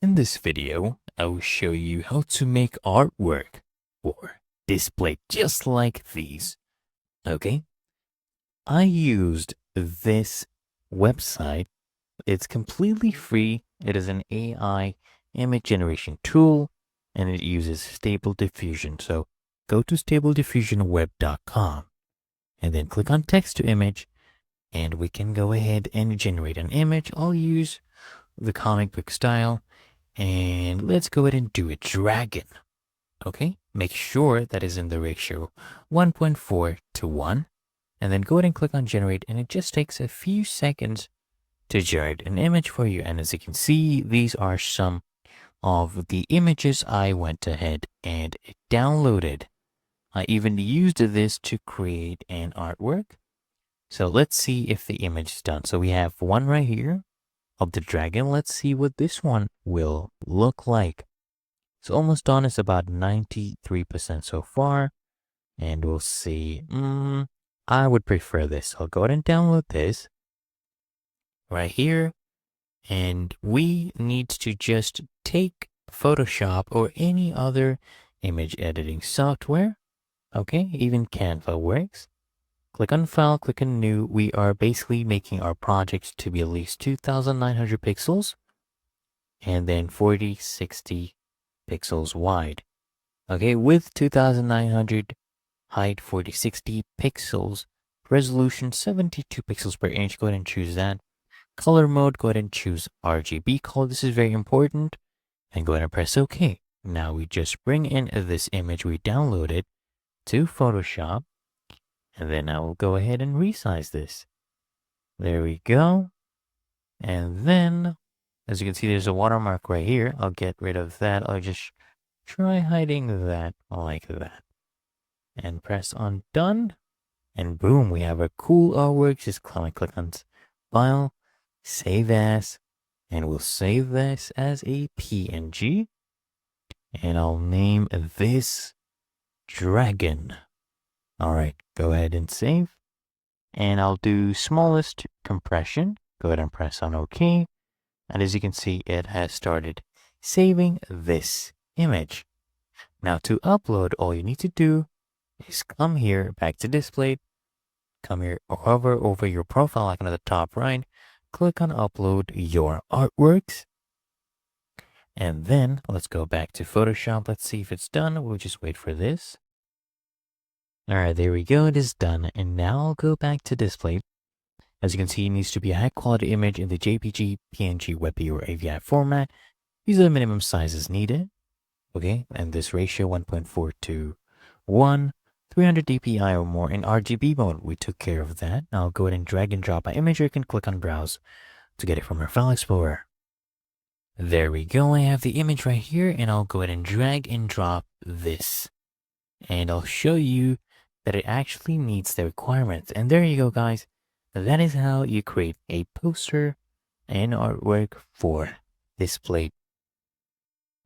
In this video, I will show you how to make artwork for Displate just like these. Okay? I used this website. It's completely free. It is an AI image generation tool and it uses Stable Diffusion. So go to stablediffusionweb.com and then click on text to image and we can go ahead and generate an image. I'll use the comic book style. And let's go ahead and do a dragon. Okay, make sure that is in the ratio 1.4 to 1. And then go ahead and click on generate. And it just takes a few seconds to generate an image for you. And as you can see, these are some of the images I went ahead and downloaded. I even used this to create an artwork. So let's see if the image is done. So we have one right here of the dragon. Let's see what this one will look like. It's almost done. It's about 93% so far. And we'll see. I would prefer this. I'll go ahead and download this right here. And we need to just take Photoshop or any other image editing software. Okay, even Canva works. Click on File, click on New. We are basically making our projects to be at least 2,900 pixels and then 4060 pixels wide. Okay, with 2,900 height, 4060 pixels, resolution 72 pixels per inch. Go ahead and choose that. Color mode, go ahead and choose RGB color. This is very important. And go ahead and press OK. Now we just bring in this image we downloaded to Photoshop. And then I will go ahead and resize this. There we go. And then, as you can see, there's a watermark right here. I'll get rid of that. I'll just try hiding that like that. And press on done. And boom, we have a cool artwork. Just click on File, Save As. And we'll save this as a PNG. And I'll name this Dragon. All right, go ahead and save. And I'll do smallest compression. Go ahead and press on OK. And as you can see, it has started saving this image. Now to upload, all you need to do is come here, back to Displate. Come here, hover over your profile icon at the top right. Click on Upload Your Artworks. And then let's go back to Photoshop. Let's see if it's done. We'll just wait for this. All right, there we go. It is done. And now I'll go back to Displate. As you can see, it needs to be a high quality image in the JPG, PNG, WebP, or AVI format. These are the minimum sizes needed. Okay, and this ratio 1.4 to 1, 300 dpi or more in RGB mode. We took care of that. Now I'll go ahead and drag and drop my image, or you can click on Browse to get it from your File Explorer. There we go. I have the image right here, and I'll go ahead and drag and drop this. And I'll show you that it actually meets the requirements. And there you go, guys. That is how you create a poster and artwork for Displate